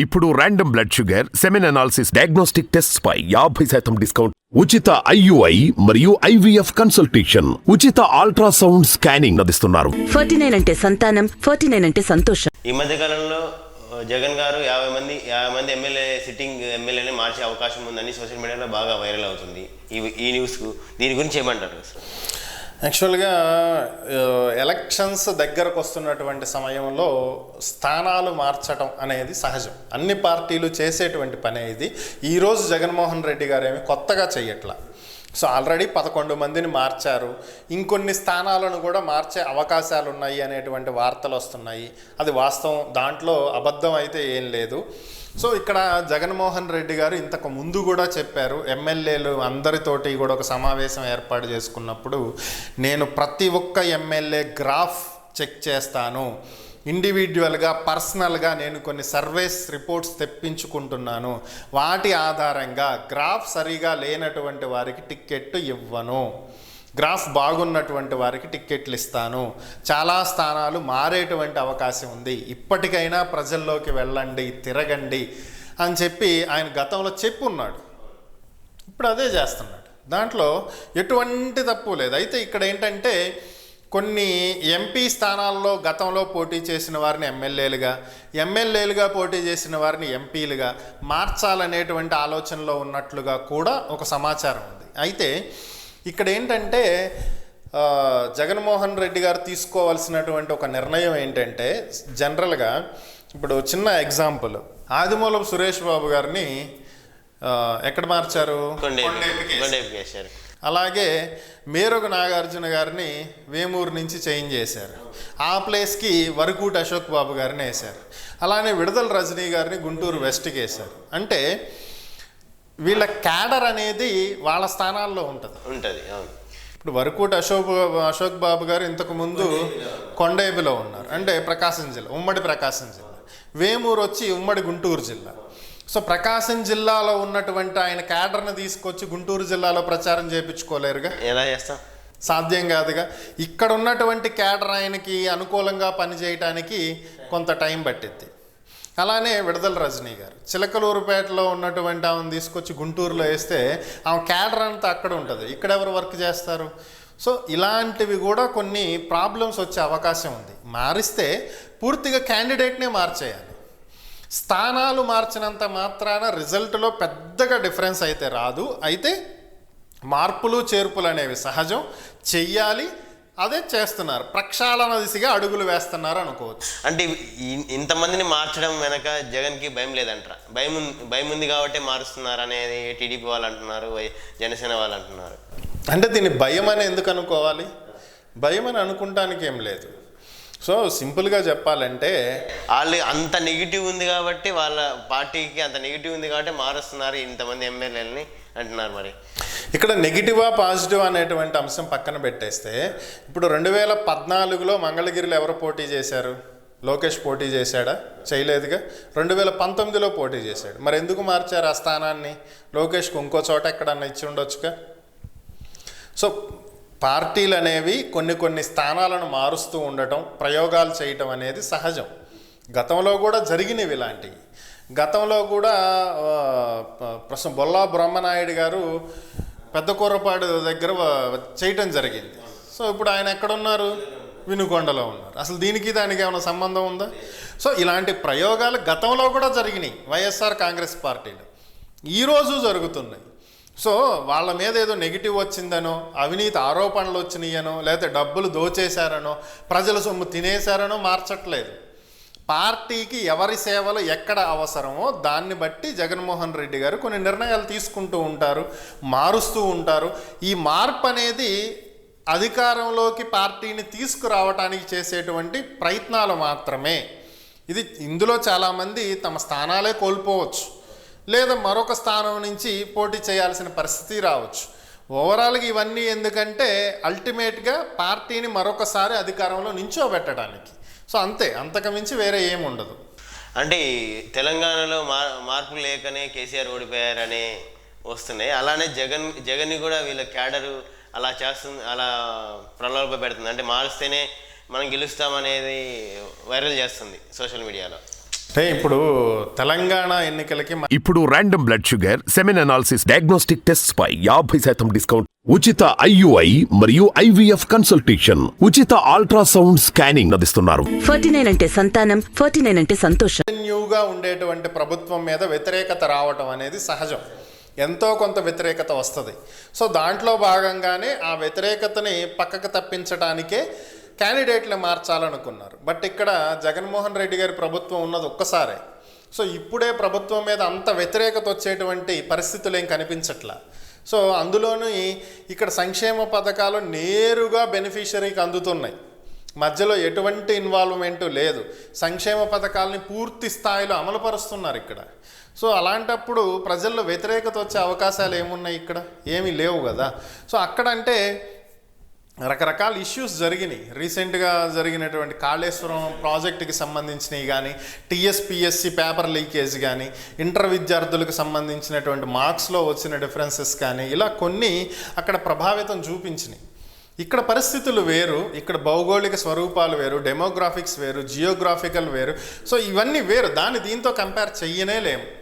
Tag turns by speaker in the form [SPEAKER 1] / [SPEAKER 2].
[SPEAKER 1] ఇప్పుడు random blood sugar, semen analysis, diagnostic tests పై 50% discount, ఉచిత IUI మరియు IVF కన్సల్టేషన్, ఉచిత అల్ట్రాసౌండ్ స్కానింగ్ అందిస్తున్నారు.
[SPEAKER 2] 49 అంటే సంతానం, 49 అంటే సంతోషం.
[SPEAKER 3] ఈ మధ్య కాలంలో జగన్ గారు 50 మంది సిట్టింగ్ ఎమ్మెల్యేని మార్చే అవకాశం ఉందని సోషల్ మీడియాలో బాగా వైరల్ అవుతుంది. ఈ న్యూస్ దీని గురించి ఏమంటారు?
[SPEAKER 4] యాక్చువల్గా ఎలక్షన్స్ దగ్గరకు వస్తున్నటువంటి సమయంలో స్థానాలు మార్చడం అనేది సహజం. అన్ని పార్టీలు చేసేటువంటి పనే ఇది. ఈరోజు జగన్మోహన్ రెడ్డి గారు ఏమి కొత్తగా చెయ్యట్లా. సో ఆల్రెడీ 11 మందిని మార్చారు. ఇంకొన్ని స్థానాలను కూడా మార్చే అవకాశాలు ఉన్నాయి అనేటువంటి వార్తలు వస్తున్నాయి. అది వాస్తవం, దాంట్లో అబద్ధం అయితే ఏం లేదు. సో ఇక్కడ జగన్మోహన్ రెడ్డి గారు ఇంతకు ముందు కూడా చెప్పారు, ఎమ్మెల్యేలు అందరితోటి కూడా ఒక సమావేశం ఏర్పాటు చేసుకున్నప్పుడు, నేను ప్రతి ఒక్క ఎమ్మెల్యే గ్రాఫ్ చెక్ చేస్తాను, ఇండివిజువల్గా పర్సనల్గా నేను కొన్ని సర్వేస్ రిపోర్ట్స్ తెప్పించుకుంటున్నాను, వాటి ఆధారంగా గ్రాఫ్ సరిగా లేనటువంటి వారికి టిక్కెట్టు ఇవ్వను, గ్రాఫ్ బాగున్నటువంటి వారికి టిక్కెట్లు ఇస్తాను, చాలా స్థానాలు మారేటువంటి అవకాశం ఉంది, ఇప్పటికైనా ప్రజల్లోకి వెళ్ళండి, తిరగండి అని చెప్పి ఆయన గతంలో చెప్పున్నాడు. ఇప్పుడు అదే చేస్తున్నాడు. దాంట్లో ఎటువంటి తప్పు లేదు. అయితే ఇక్కడ ఏంటంటే కొన్ని ఎంపీ స్థానాల్లో గతంలో పోటీ చేసిన వారిని ఎమ్మెల్యేలుగా పోటీ చేసిన వారిని ఎంపీలుగా మార్చాలనేటువంటి ఆలోచనలో ఉన్నట్లుగా కూడా ఒక సమాచారం ఉంది. అయితే ఇక్కడ ఏంటంటే జగన్మోహన్ రెడ్డి గారు తీసుకోవాల్సినటువంటి ఒక నిర్ణయం ఏంటంటే, జనరల్గా ఇప్పుడు చిన్న ఎగ్జాంపుల్, ఆదిమూలపు సురేష్ బాబు గారిని ఎక్కడ మార్చారు?
[SPEAKER 3] కొండేపికి.
[SPEAKER 4] అలాగే మేరుగు నాగార్జున గారిని వేమూరు నుంచి చేంజ్ చేశారు. ఆ ప్లేస్కి వరకూటి అశోక్ బాబు గారిని వేశారు. అలానే విడుదల రజనీ గారిని గుంటూరు వెస్ట్కి వేశారు. అంటే వీళ్ళ క్యాడర్ అనేది వాళ్ళ స్థానాల్లో ఉంటుంది. ఇప్పుడు వరకూటి అశోక్ బాబు గారు ఇంతకుముందు కొండేపిలో ఉన్నారు, అంటే ప్రకాశం జిల్లా, ఉమ్మడి ప్రకాశం జిల్లా. వేమూరు వచ్చి ఉమ్మడి గుంటూరు జిల్లా. సో ప్రకాశం జిల్లాలో ఉన్నటువంటి ఆయన క్యాడర్ని తీసుకొచ్చి గుంటూరు జిల్లాలో ప్రచారం చేయించుకోలేరుగా,
[SPEAKER 3] ఎలా చేస్తాం?
[SPEAKER 4] సాధ్యం కాదుగా. ఇక్కడ ఉన్నటువంటి క్యాడర్ ఆయనకి అనుకూలంగా పనిచేయటానికి కొంత టైం పట్టిద్ది. అలానే విడుదల రజనీ గారు చిలకలూరుపేటలో ఉన్నటువంటి ఆమెను తీసుకొచ్చి గుంటూరులో వేస్తే ఆమె క్యాడర్ అంతా అక్కడ ఉంటుంది, ఇక్కడ ఎవరు వర్క్ చేస్తారు? సో ఇలాంటివి కూడా కొన్ని ప్రాబ్లమ్స్ వచ్చే అవకాశం ఉంది. మారిస్తే పూర్తిగా క్యాండిడేట్నే మార్చేయాలి. స్థానాలు మార్చినంత మాత్రాన రిజల్ట్లో పెద్దగా డిఫరెన్స్ అయితే రాదు. అయితే మార్పులు చేర్పులు అనేవి సహజం, చెయ్యాలి. అదే చేస్తున్నారు, ప్రక్షాళన దిశగా అడుగులు వేస్తున్నారు అనుకోవచ్చు.
[SPEAKER 3] అంటే ఇంతమందిని మార్చడం వెనక జగన్కి భయం లేదంటారా? భయం ఉంది కాబట్టి మారుస్తున్నారు అనేది టీడీపీ వాళ్ళు అంటున్నారు, జనసేన వాళ్ళు అంటున్నారు.
[SPEAKER 4] అంటే దీన్ని భయం అని ఎందుకు అనుకోవాలి? భయం అని అనుకుంటానికి ఏం లేదు. సో సింపుల్గా చెప్పాలంటే
[SPEAKER 3] వాళ్ళు అంత నెగిటివ్ ఉంది కాబట్టి, వాళ్ళ పార్టీకి అంత నెగిటివ్ ఉంది కాబట్టి మారుస్తున్నారు ఇంతమంది ఎమ్మెల్యేలని అంటున్నారు. మరి
[SPEAKER 4] ఇక్కడ నెగిటివా పాజిటివ్ అనేటువంటి అంశం పక్కన పెట్టేస్తే, ఇప్పుడు 2014లో మంగళగిరిలో ఎవరు పోటీ చేశారు? లోకేష్ పోటీ చేశాడా? చేయలేదుగా. 2019లో పోటీ చేశాడు. మరి ఎందుకు మార్చారు ఆ స్థానాన్ని? లోకేష్కి ఇంకో చోట ఎక్కడన్నా ఇచ్చి ఉండొచ్చుగా. సో పార్టీలు అనేవి కొన్ని స్థానాలను మారుస్తూ ఉండటం, ప్రయోగాలు చేయటం అనేది సహజం. గతంలో కూడా జరిగినవి ఇలాంటివి. గతంలో కూడా ప్రస్తుతం బొల్లా బ్రహ్మనాయుడు గారు పెద్ద కూరపాడు దగ్గర చేయటం జరిగింది. సో ఇప్పుడు ఆయన ఎక్కడున్నారు? వినుకొండలో ఉన్నారు. అసలు దీనికి దానికి ఏమైనా సంబంధం ఉందా? సో ఇలాంటి ప్రయోగాలు గతంలో కూడా జరిగినాయి వైఎస్ఆర్ కాంగ్రెస్ పార్టీలో, ఈరోజు జరుగుతున్నాయి. సో వాళ్ళ మీద ఏదో నెగిటివ్ వచ్చిందనో, అవినీతి ఆరోపణలు వచ్చినాయనో, లేకపోతే డబ్బులు దోచేశారనో, ప్రజల సొమ్ము తినేశారనో మార్చట్లేదు. పార్టీకి ఎవరి సేవలు ఎక్కడ అవసరమో దాన్ని బట్టి జగన్మోహన్ రెడ్డి గారు కొన్ని నిర్ణయాలు తీసుకుంటూ ఉంటారు, మారుస్తూ ఉంటారు. ఈ మార్పు అనేది అధికారంలోకి పార్టీని తీసుకురావటానికి చేసేటువంటి ప్రయత్నాలు మాత్రమే. ఇందులో చాలామంది తమ స్థానాలే కోల్పోవచ్చు, లేదా మరొక స్థానం నుంచి పోటీ చేయాల్సిన పరిస్థితి రావచ్చు. ఓవరాల్గా ఇవన్నీ ఎందుకంటే అల్టిమేట్గా పార్టీని మరొకసారి అధికారంలో నించోబెట్టడానికి. సో అంతే, అంతకుమించి వేరే ఏముండదు.
[SPEAKER 3] అంటే తెలంగాణలో మార్పు లేకనే కేసీఆర్ ఓడిపోయారనే వస్తున్నాయి. అలానే జగన్ని కూడా వీళ్ళ క్యాడరు అలా చేస్తుంది, అలా ప్రలోభ పెడుతుంది. అంటే మారుస్తేనే మనం గెలుస్తామనేది వైరల్ చేస్తుంది సోషల్ మీడియాలో.
[SPEAKER 4] అంటే ఇప్పుడు తెలంగాణ ఎన్నికలకి
[SPEAKER 1] ఇప్పుడు random blood sugar, semen analysis, diagnostic test పై 50% డిస్కౌంట్, ఉచిత IUI మరియు IVF కన్సల్టేషన్, ఉచిత అల్ట్రాసౌండ్ స్కానింగ్ అందిస్తున్నారు.
[SPEAKER 2] 49 అంటే సంతానం, 49 అంటే సంతోషం.
[SPEAKER 4] న్యూగా ఉండేటువంటి ప్రభుత్వం మీద వ్యతిరేకత రావటం అనేది సహజం. ఎంతో కొంత వ్యతిరేకత వస్తుంది. సో దాంట్లో భాగంగానే ఆ వ్యతిరేకతని పక్కకు తప్పించడానికే క్యాండిడేట్లు మార్చాలనుకున్నారు. బట్ ఇక్కడ జగన్మోహన్ రెడ్డి గారి ప్రభుత్వం ఉన్నది ఒక్కసారే. సో ఇప్పుడే ప్రభుత్వం మీద అంత వ్యతిరేకత వచ్చేటువంటి పరిస్థితులు ఏం కనిపించట్లా. సో అందులోనూ ఇక్కడ సంక్షేమ పథకాలు నేరుగా బెనిఫిషరీకి అందుతున్నాయి. మధ్యలో ఎటువంటి ఇన్వాల్వ్మెంటు లేదు. సంక్షేమ పథకాలని పూర్తి స్థాయిలో అమలుపరుస్తున్నారు ఇక్కడ. సో అలాంటప్పుడు ప్రజల్లో వ్యతిరేకత వచ్చే అవకాశాలు ఏమున్నాయి? ఇక్కడ ఏమీ లేవు కదా. సో అక్కడంటే రకరకాల ఇష్యూస్ జరిగినాయి. రీసెంట్గా జరిగినటువంటి కాళేశ్వరం ప్రాజెక్టుకి సంబంధించినవి కానీ, TSPSC పేపర్ లీకేజ్ కానీ, ఇంటర్ విద్యార్థులకు సంబంధించినటువంటి మార్క్స్లో వచ్చిన డిఫరెన్సెస్ కానీ, ఇలా కొన్ని అక్కడ ప్రభావితం చూపించినాయి. ఇక్కడ పరిస్థితులు వేరు, ఇక్కడ భౌగోళిక స్వరూపాలు వేరు, డెమోగ్రాఫిక్స్ వేరు, జియోగ్రాఫికల్ వేరు. సో ఇవన్నీ వేరు. దీంతో కంపేర్ చెయ్యనే లేము.